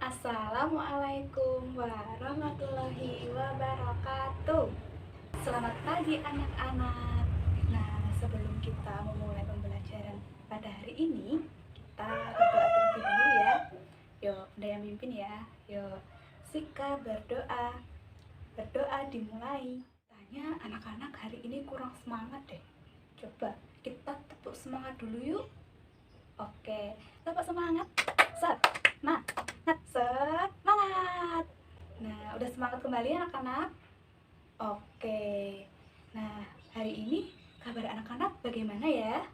Assalamualaikum warahmatullahi wabarakatuh. Selamat pagi anak-anak. Nah, sebelum kita memulai pembelajaran pada hari ini, kita berdoa terlebih dahulu ya. Yuk, Bunda yang mimpin ya. Yuk, Sika berdoa. Berdoa dimulai. Tanya anak-anak hari ini kurang semangat deh. Coba kita tepuk semangat dulu yuk. Oke, tepuk semangat. Set. Nah, semangat. Nah, udah semangat kembali anak-anak? Oke. Nah, hari ini kabar anak-anak bagaimana ya?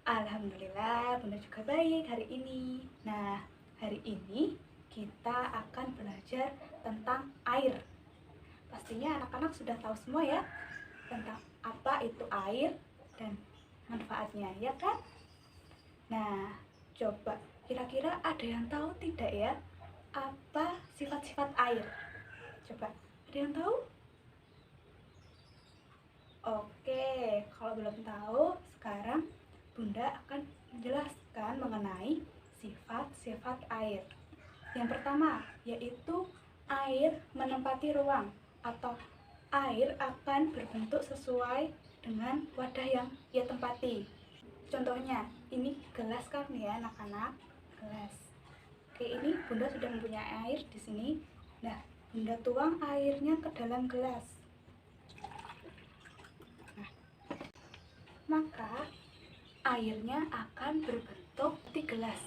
Alhamdulillah, Bunda juga baik hari ini. Nah, hari ini kita akan belajar tentang air. Pastinya anak-anak sudah tahu semua ya tentang apa itu air dan manfaatnya, ya kan? Nah, coba kira-kira ada yang tahu tidak ya apa sifat-sifat air? Coba, ada yang tahu? Oke, kalau belum tahu, sekarang Bunda akan menjelaskan mengenai sifat-sifat air. Yang pertama, yaitu air menempati ruang atau air akan berbentuk sesuai dengan wadah yang ia tempati. Contohnya, ini gelas kan ya anak-anak, gelas. Oke, ini Bunda sudah mempunyai air di sini. Nah, Bunda tuang airnya ke dalam gelas. Nah, maka airnya akan berbentuk di gelas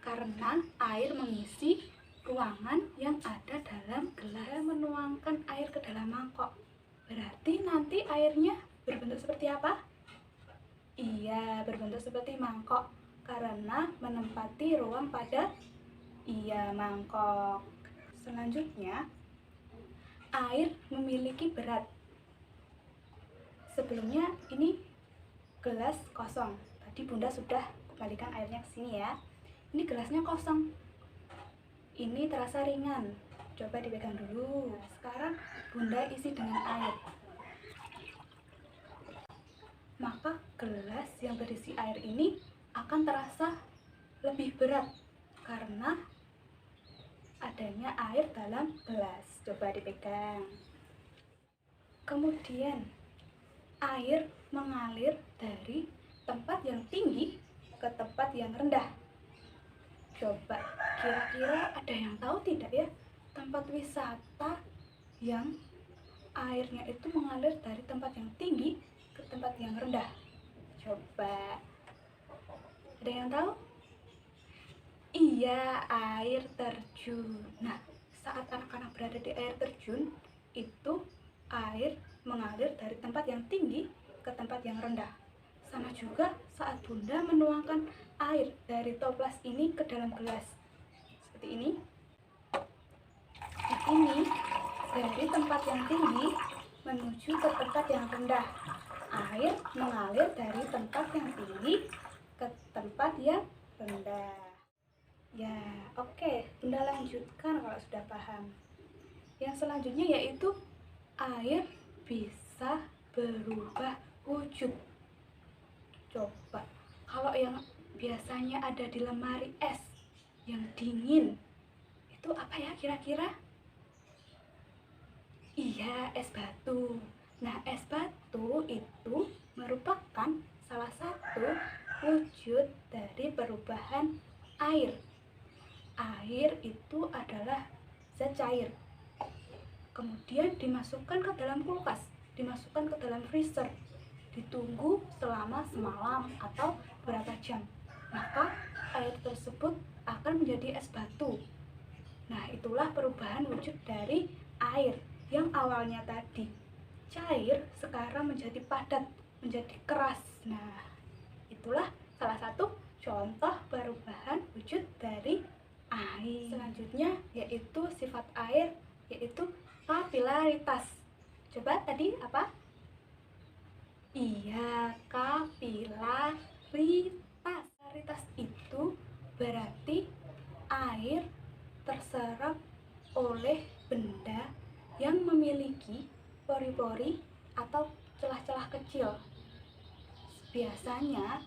karena air mengisi ruangan yang ada dalam gelas. Menuangkan air ke dalam mangkok, berarti nanti airnya berbentuk seperti apa? Iya, berbentuk seperti mangkok karena menempati ruang pada mangkok. Selanjutnya, air memiliki berat. Sebelumnya ini gelas kosong. Tadi Bunda sudah kembalikan airnya ke sini ya. Ini gelasnya kosong. Ini terasa ringan. Coba dipegang dulu. Sekarang Bunda isi dengan air. Maka gelas yang berisi air ini akan terasa lebih berat karena adanya air dalam gelas. Coba dipegang. Kemudian air mengalir dari tempat yang tinggi ke tempat yang rendah. Coba kira-kira ada yang tahu tidak ya tempat wisata yang airnya itu mengalir dari tempat yang tinggi ke tempat yang rendah? Coba, ada yang tahu? Iya, air terjun. Nah, saat anak-anak berada di air terjun, itu air mengalir dari tempat yang tinggi ke tempat yang rendah. Sama juga saat Bunda menuangkan air dari toples ini ke dalam gelas. Seperti ini. Nah, ini dari tempat yang tinggi menuju ke tempat yang rendah. Air mengalir dari tempat yang tinggi ke tempat yang rendah. Ya, oke, Bunda lanjutkan kalau sudah paham. Yang selanjutnya yaitu air bisa berubah wujud. Coba, kalau yang biasanya ada di lemari es yang dingin, itu apa ya kira-kira? Iya, es batu. Nah, es batu itu merupakan salah satu wujud dari perubahan air. Air itu adalah zat cair. Kemudian dimasukkan ke dalam kulkas, dimasukkan ke dalam freezer, ditunggu selama semalam atau beberapa jam. Maka air tersebut akan menjadi es batu. Nah, itulah perubahan wujud dari air yang awalnya tadi cair sekarang menjadi padat, menjadi keras. Nah, itulah salah satu contoh perubahan wujud dari air. Selanjutnya yaitu sifat air, yaitu kapilaritas. Coba tadi apa? Iya, kapilaritas. Kapilaritas itu berarti air terserap oleh benda yang memiliki pori-pori atau celah-celah kecil. Biasanya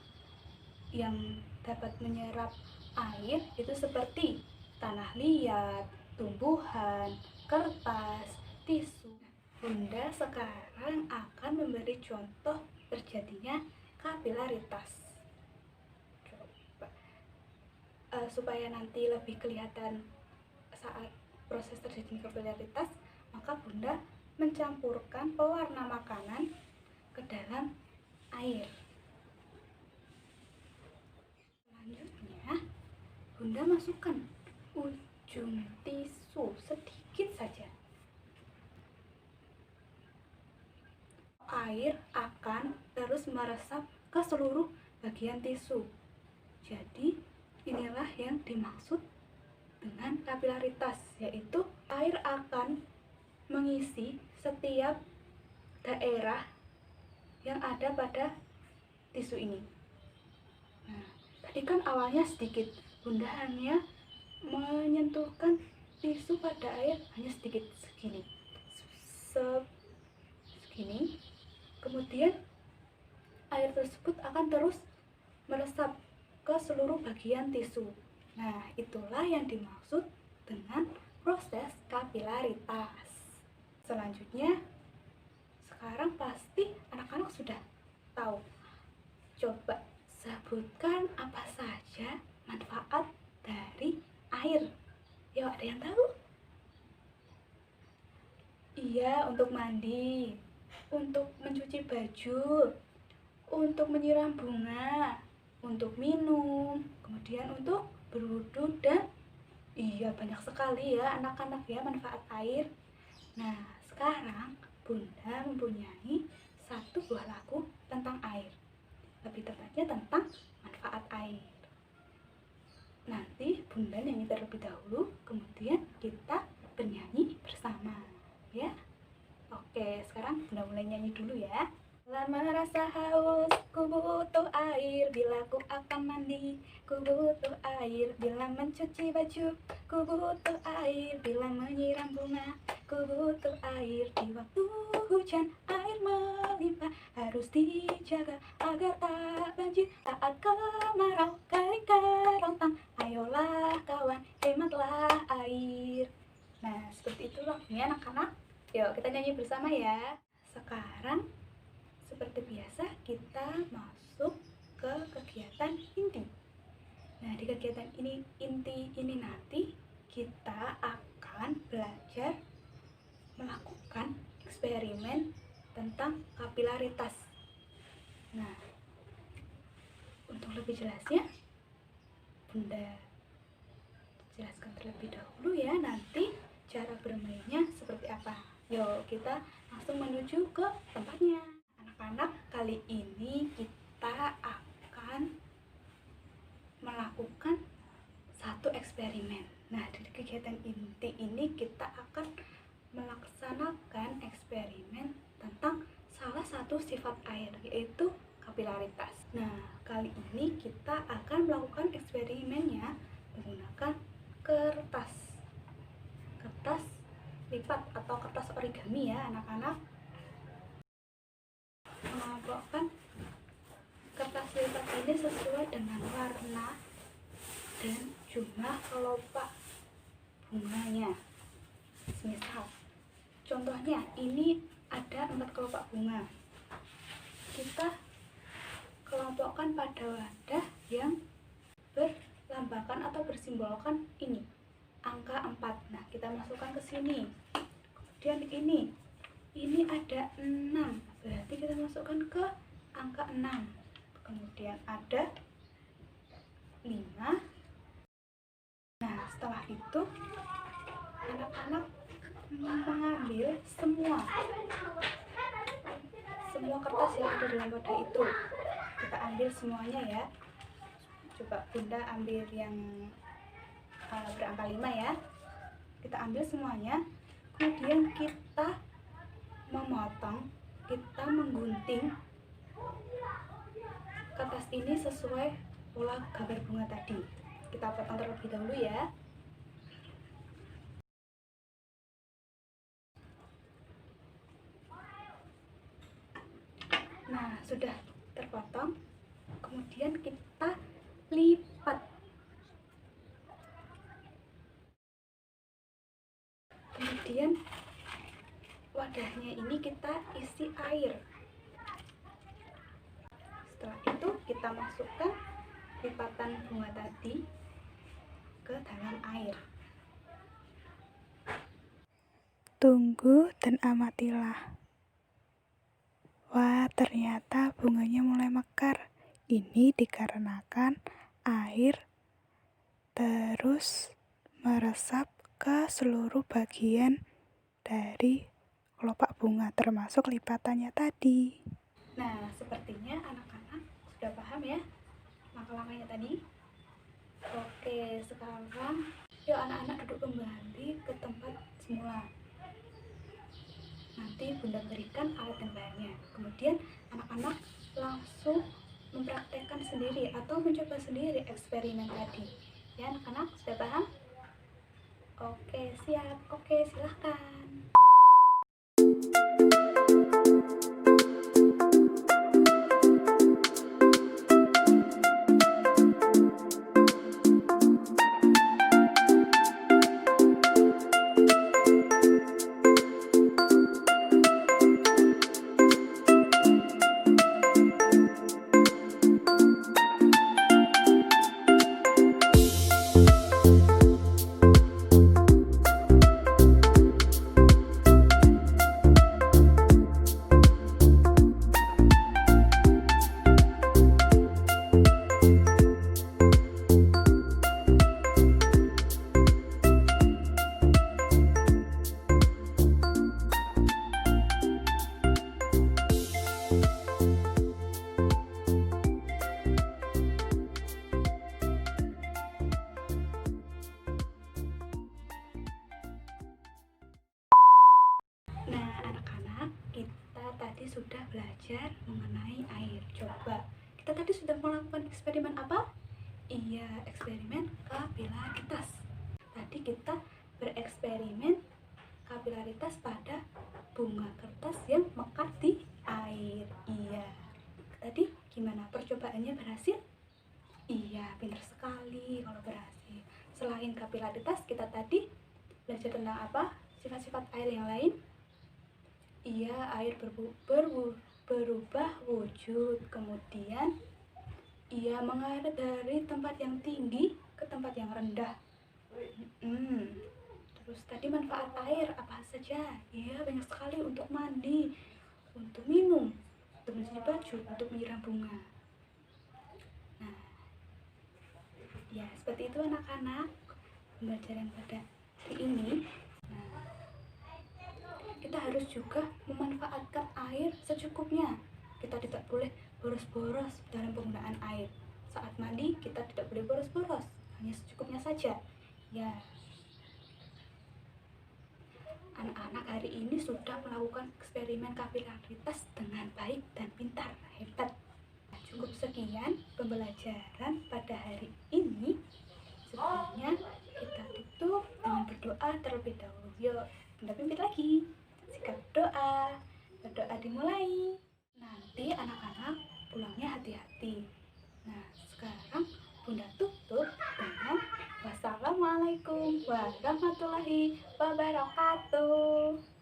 yang dapat menyerap Air itu seperti tanah liat, tumbuhan, kertas, tisu. Bunda sekarang akan memberi contoh terjadinya kapilaritas. Coba supaya nanti lebih kelihatan saat proses terjadinya kapilaritas, maka Bunda mencampurkan pewarna makanan ke dalam air. Selanjutnya, Bunda masukkan ujung tisu sedikit saja. Air akan terus meresap ke seluruh bagian tisu. Jadi, inilah yang dimaksud dengan kapilaritas, yaitu air akan mengisi setiap daerah yang ada pada tisu ini. Nah, tadi kan awalnya sedikit, Bunda hanya menyentuhkan tisu pada air hanya sedikit segini, segini. Kemudian air tersebut akan terus meresap ke seluruh bagian tisu. Nah, itulah yang dimaksud dengan proses kapilaritas. Selanjutnya, sekarang pasti anak-anak sudah tahu. Coba sebutkan apa saja manfaat dari air. Yuk, ada yang tahu? Iya, untuk mandi, untuk mencuci baju, untuk menyiram bunga, untuk minum, kemudian untuk berwudu, dan iya, banyak sekali ya anak-anak ya manfaat air. Nah, sekarang Bunda mempunyai satu buah lagu tentang air. Lebih tepatnya tentang manfaat air. Nanti Bunda nyanyi terlebih dahulu, kemudian kita bernyanyi bersama, ya. Oke, sekarang Bunda mulai nyanyi dulu ya. Bila merasa haus, ku butuh air. Bila ku akan mandi, ku butuh air. Bila mencuci baju, ku butuh air. Bila menyiram bunga, ku butuh air. Di waktu hujan, air melimpah, harus dijaga agar tak banjir. Saat kemarau, kering kerontang, ayolah kawan, hematlah air. Nah, seperti itu lagunya anak-anak. Yuk, kita nyanyi bersama ya. Sekarang seperti biasa kita masuk ke kegiatan inti. Nah, di kegiatan inti ini nanti kita akan belajar melakukan eksperimen tentang kapilaritas. Nah, untuk lebih jelasnya Bunda jelaskan terlebih dahulu ya, nanti cara bermainnya seperti apa. Yuk, kita langsung menuju ke tempatnya. Anak-anak, kali ini kita akan melakukan satu eksperimen. Nah, di kegiatan inti ini kita akan melaksanakan eksperimen tentang salah satu sifat air, yaitu kapilaritas. Nah, kali ini kita akan melakukan eksperimennya menggunakan kertas lipat atau kertas origami ya anak-anak. Mengelompokkan kertas lipat ini sesuai dengan warna dan jumlah kelopak bunganya. Misal, contohnya ini ada 4 kelopak bunga. Kita kelompokkan pada wadah yang berlambangkan atau bersimbolkan ini, angka 4. Nah, kita masukkan ke sini. Kemudian ini ada 6, berarti kita masukkan ke angka 6. Kemudian ada 5. Nah, setelah itu anak-anak mengambil semua kertas yang ada dalam wadah itu. Kita ambil semuanya ya. Coba Bunda ambil yang berangka 5 ya. Kita ambil semuanya. Kemudian kita memotong, kita menggunting kertas ini sesuai pola gambar bunga tadi. Kita potong terlebih dahulu ya. Nah, sudah terpotong. Kemudian kita lipat kita masukkan lipatan bunga tadi ke dalam air. Tunggu dan amatilah. Wah, ternyata bunganya mulai mekar. Ini dikarenakan air terus meresap ke seluruh bagian dari kelopak bunga, termasuk lipatannya tadi. Nah, sepertinya anak-anak sudah paham ya langkah-langkahnya tadi. Oke, sekarang yuk anak-anak duduk kembali ke tempat semula. Nanti Bunda berikan alat dan bahannya. Kemudian anak-anak langsung mempraktekkan sendiri atau mencoba sendiri eksperimen tadi. Ya anak-anak, sudah paham? Oke, siap. Oke, silahkan. Nah, anak-anak, kita tadi sudah belajar mengenai air. Coba, kita tadi sudah melakukan eksperimen apa? Iya, eksperimen kapilaritas. Tadi kita bereksperimen kapilaritas pada bunga kertas yang mekar di air. Iya. Tadi gimana? Percobaannya berhasil? Iya, pintar sekali kalau berhasil. Selain kapilaritas, kita tadi belajar tentang apa? Sifat-sifat air yang lain? Iya, air berubah wujud. Kemudian ia mengalir dari tempat yang tinggi ke tempat yang rendah. Terus tadi manfaat air apa saja? Iya, banyak sekali, untuk mandi, untuk minum, untuk mencuci baju, untuk menyiram bunga. Nah, ya seperti itu anak-anak pembelajaran pada hari ini. Nah, kita harus juga memanfaatkan air secukupnya. Kita tidak boleh boros-boros dalam penggunaan air. Saat mandi kita tidak boleh boros-boros, hanya secukupnya saja. Ya, anak-anak hari ini sudah melakukan eksperimen kapilaritas dengan baik dan pintar, hebat. Cukup sekian pembelajaran pada hari ini. Sebelumnya kita tutup dengan berdoa terlebih dahulu. Yuk, Bunda pimpin lagi. Sikap berdoa dimulai. Nanti anak-anak pulangnya hati-hati. Nah, sekarang Bunda tutup dengan wassalamualaikum warahmatullahi wabarakatuh.